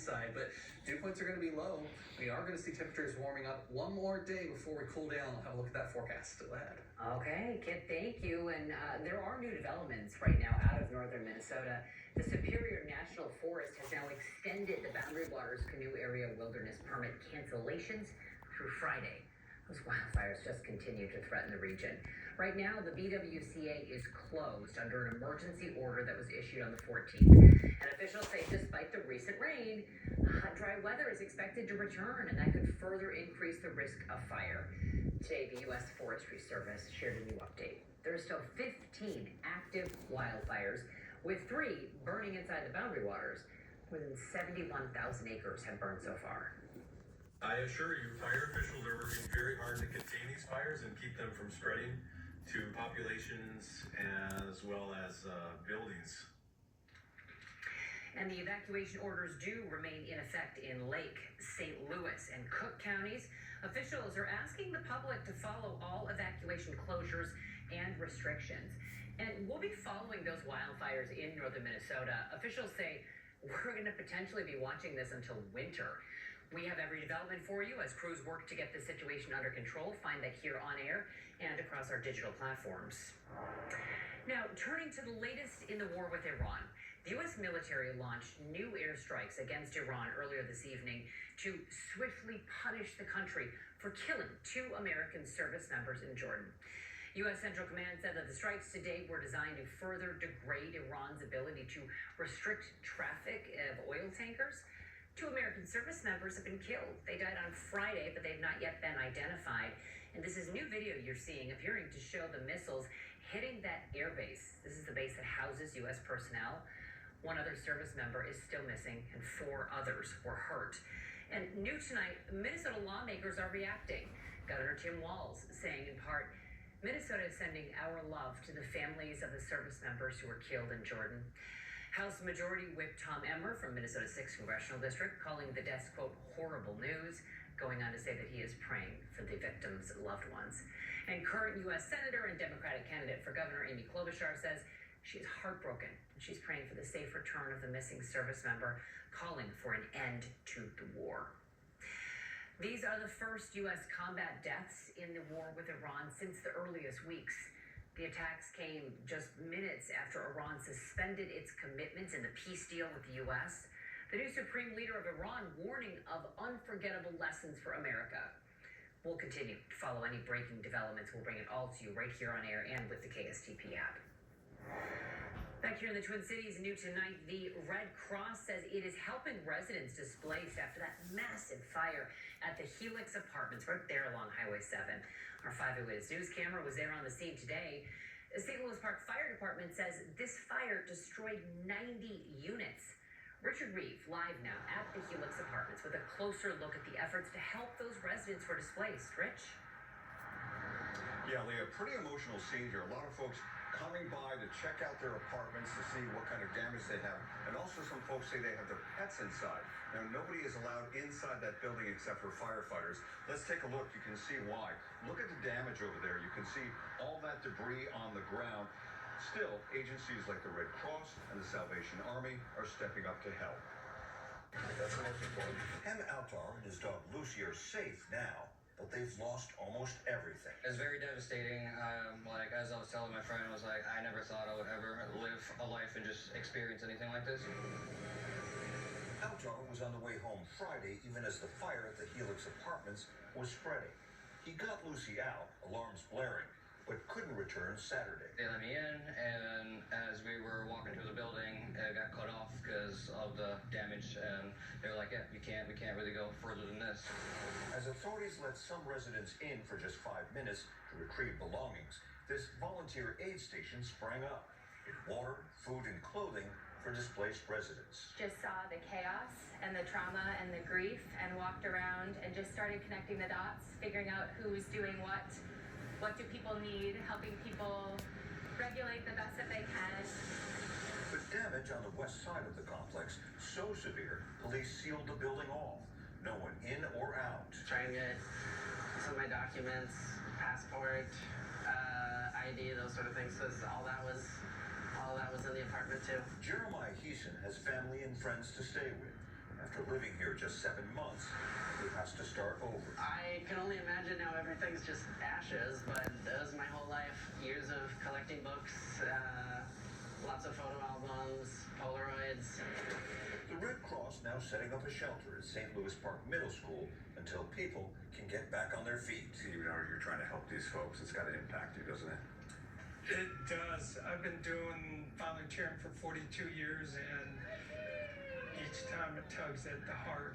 inside, but dew points are going to be low. We are going to see temperatures warming up one more day before we cool down. We'll have a look at that forecast still ahead. Okay, Kit, thank you. And there are new developments right now out of northern Minnesota. The Superior National Forest has now extended the Boundary Waters Canoe Area Wilderness Permit cancellations through Friday. Those wildfires just continue to threaten the region. Right now, the BWCA is closed under an emergency order that was issued on the 14th. And officials say despite the recent rain, hot, dry weather is expected to return, and that could further increase the risk of fire. Today, the U.S. Forestry Service shared a new update. There are still 15 active wildfires, with 3 burning inside the Boundary Waters. More than 71,000 acres have burned so far. I assure you, fire officials are working very hard to contain these fires and keep them from spreading to populations as well as buildings. And the evacuation orders do remain in effect in Lake, St. Louis, and Cook counties. Officials are asking the public to follow all evacuation closures and restrictions. And we'll be following those wildfires in northern Minnesota. Officials say we're going to potentially be watching this until winter. We have every development for you as crews work to get the situation under control. Find that here on air and across our digital platforms. Now, turning to the latest in the war with Iran. The U.S. military launched new airstrikes against Iran earlier this evening to swiftly punish the country for killing 2 American service members in Jordan. U.S. Central Command said that the strikes today were designed to further degrade Iran's ability to restrict traffic of oil tankers. 2 American service members have been killed. They died on Friday, but they've not yet been identified. And this is new video you're seeing appearing to show the missiles hitting that airbase. This is the base that houses U.S. personnel. 1 other service member is still missing, and 4 others were hurt. And new tonight, Minnesota lawmakers are reacting. Governor Tim Walz saying in part, Minnesota is sending our love to the families of the service members who were killed in Jordan. House Majority Whip Tom Emmer from Minnesota's 6th Congressional District calling the deaths, quote, horrible news, going on to say that he is praying for the victims' loved ones. And current U.S. Senator and Democratic candidate for Governor Amy Klobuchar says she is heartbroken and she's praying for the safe return of the missing service member, calling for an end to the war. These are the first U.S. combat deaths in the war with Iran since the earliest weeks. The attacks came just minutes after Iran suspended its commitments in the peace deal with the U.S. The new supreme leader of Iran warning of unforgettable lessons for America. We'll continue to follow any breaking developments. We'll bring it all to you right here on air and with the KSTP app. Back here in the Twin Cities, new tonight, the Red Cross says it is helping residents displaced after that massive fire at the Helix Apartments right there along Highway 7. Our 5 Eyewitness News camera was there on the scene today. The St. Louis Park Fire Department says this fire destroyed 90 units. Richard Reeve live now at the Helix Apartments with a closer look at the efforts to help those residents who are displaced. Rich? Yeah, Leah, pretty emotional scene here. A lot of folks coming by to check out their apartments to see what kind of damage they have. And also some folks say they have their pets inside. Now, nobody is allowed inside that building except for firefighters. Let's take a look. You can see why. Look at the damage over there. You can see all that debris on the ground. Still, agencies like the Red Cross and the Salvation Army are stepping up to help. That's the most important. Hem Altar and his dog Lucy are safe now, but they've lost almost everything. It's very devastating. Like, as I was telling my friend, I was like, I never thought I would ever live a life and just experience anything like this. Altar was on the way home Friday, even as the fire at the Helix Apartments was spreading. He got Lucy out, alarms blaring, but couldn't return Saturday. They let me in, and as we were walking through the building, it got cut off because of the damage, and they were like, yeah, we can't really go further than this. As authorities let some residents in for just 5 minutes to retrieve belongings, this volunteer aid station sprang up with water, food, and clothing for displaced residents. Just saw the chaos and the trauma and the grief and walked around and just started connecting the dots, figuring out who's doing what do people need, helping people regulate the best that they can. The damage on the west side of the complex so severe, police sealed the building off. No one in or out. Trying to get some of my documents, passport, ID, those sort of things, because all that was in the apartment too. Jeremiah Heeson has family and friends to stay with. After living here just 7 months, he has to start over. I can only imagine now everything's just ashes, but that was my whole life. Years of collecting books, lots of photo albums, Polaroids. The Red Cross now setting up a shelter at St. Louis Park Middle School until people can get back on their feet. See, you know, you're trying to help these folks. It's got to impact you, doesn't it? It does. I've been doing volunteering for 42 years, and each time it tugs at the heart.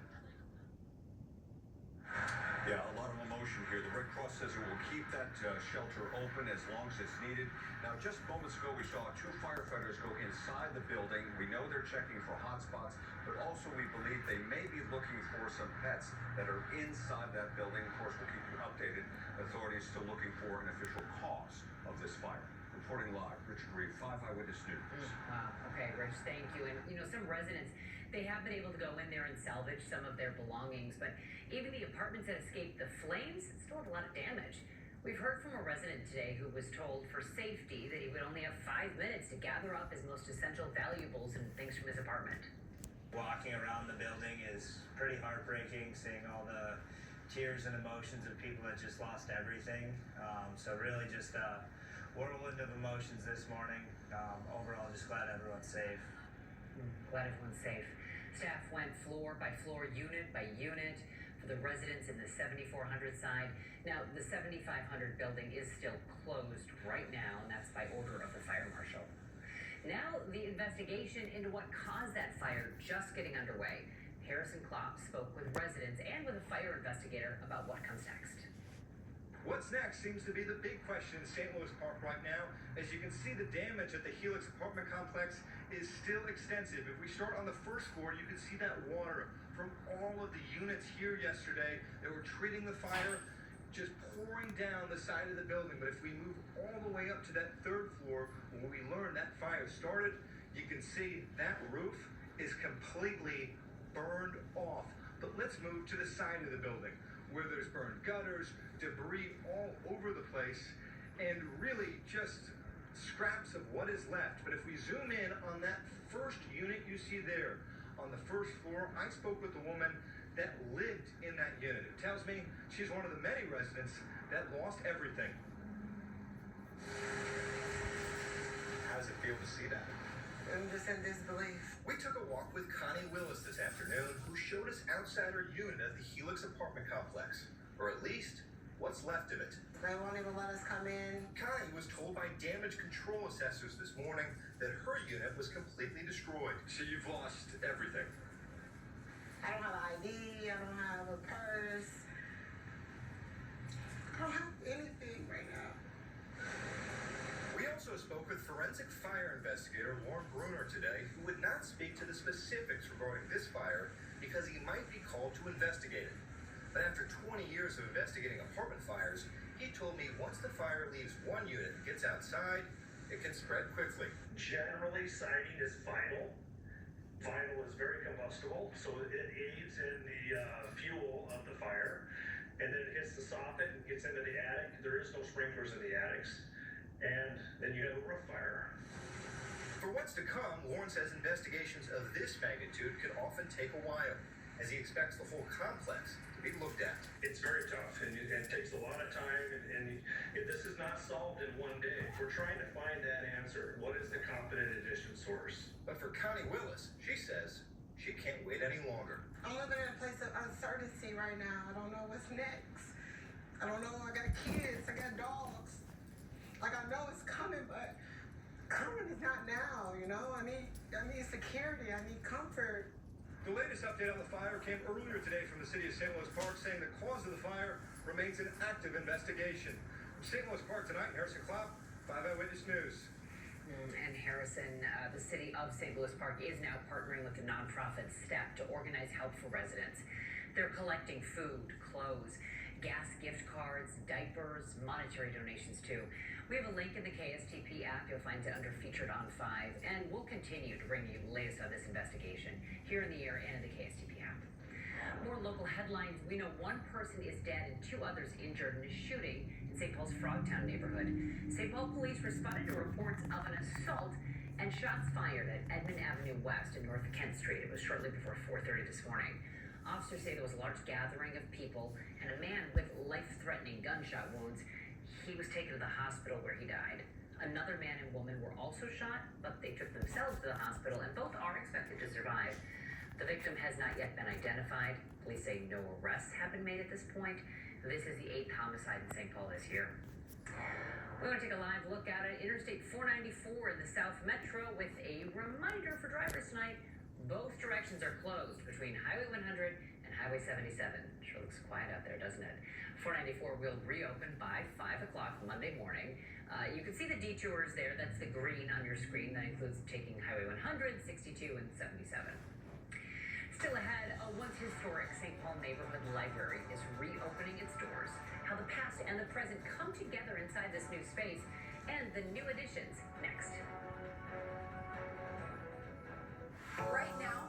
Yeah, a lot of emotion here. The Red Cross says it will keep that shelter open as long as it's needed. Now, just moments ago, we saw 2 firefighters go inside the building. We know they're checking for hot spots, but also we believe they may be looking for some pets that are inside that building. Of course, we'll keep you updated. Authorities still looking for an official cause of this fire. Reporting live, Richard Reed, 5 Eyewitness News. Wow. Okay, Rich, thank you. And some residents, they have been able to go in there and salvage some of their belongings, but even the apartments that escaped the flames still have a lot of damage. We've heard from a resident today who was told for safety that he would only have 5 minutes to gather up his most essential valuables and things from his apartment. Walking around the building is pretty heartbreaking, seeing all the tears and emotions of people that just lost everything. So really just a whirlwind of emotions this morning. Overall, just glad everyone's safe. Glad everyone's safe. Staff went floor by floor, unit by unit for the residents in the 7400 side. Now, the 7500 building is still closed right now, and that's by order of the fire marshal. Now, the investigation into what caused that fire just getting underway. Harrison Klopp spoke with residents and with a fire investigator about what comes next. What's next seems to be the big question in St. Louis Park right now. As you can see, the damage at the Helix apartment complex is still extensive. If we start on the first floor, you can see that water from all of the units here yesterday that were treating the fire just pouring down the side of the building. But if we move all the way up to that 3rd floor, when we learn that fire started, you can see that roof is completely burned off. But let's move to the side of the building where there's burned gutters, debris all over the place, and really just scraps of what is left. But if we zoom in on that first unit you see there on the 1st floor, I spoke with the woman that lived in that unit. It tells me she's one of the many residents that lost everything. How does it feel to see that? I'm just in disbelief. We took a walk with Connie Willis this afternoon, who showed us outside her unit at the Helix apartment complex, or at least what's left of it. They won't even let us come in. Connie was told by damage control assessors this morning that her unit was completely destroyed. So you've lost everything. I don't have an ID, I don't have a purse. I don't have anything right now. We also spoke with forensic fire investigator Warren Bruner today, who would not speak to the specifics regarding this fire because he might be called to investigate it. But after 20 years of investigating apartment fires, he told me once the fire leaves one unit and gets outside, it can spread quickly. Generally, siding is vinyl. Vinyl is very combustible, so it aids in the fuel of the fire. And then it hits the soffit and gets into the attic. There is no sprinklers in the attics. And then you have a roof fire. For what's to come, Warren says investigations of this magnitude could often take a while, as he expects the whole complex to be looked at. It's very tough, and it takes a lot of time, and this is not solved in one day. We're trying to find that answer. What is the competent addition source? But for Connie Willis, she says she can't wait any longer. I'm living in a place of uncertainty right now. I don't know what's next. I don't know. I got kids. I got dogs. Like, I know it's coming, but coming is not now, you know? I need security. I need comfort. The latest update on the fire came earlier today from the city of St. Louis Park, saying the cause of the fire remains an active investigation. From St. Louis Park tonight, Harrison Klopp, 5 Eyewitness News. And Harrison, the city of St. Louis Park is now partnering with the nonprofit STEP to organize help for residents. They're collecting food, clothes, gas gift cards, diapers, monetary donations too. We have a link in the KSTP app. You'll find it under Featured on 5. And we'll continue to bring you the latest on this investigation here in the air and in the KSTP app. More local headlines. We know one person is dead and 2 others injured in a shooting in St. Paul's Frogtown neighborhood. St. Paul police responded to reports of an assault And shots fired at Edmond Avenue West and North Kent Street. It was shortly before 4:30 this morning. Officers say there was a large gathering of people and a man with life-threatening gunshot wounds. He was taken to the hospital where he died. Another man and woman were also shot, but they took themselves to the hospital, and both are expected to survive. The victim has not yet been identified. Police say no arrests have been made at this point. This is the 8th homicide in St. Paul this year. We're going to take a live look at it. Interstate 494 in the South Metro with a reminder for drivers tonight. Both directions are closed between Highway 100 and Highway 77. Sure looks quiet out there, doesn't it? 494 will reopen by 5 o'clock Monday morning. You can see the detours there. That's the green on your screen. That includes taking Highway 100, 62, and 77. Still ahead, a once historic St. Paul neighborhood library is reopening its doors. How the past and the present come together inside this new space, and the new additions next. Right now,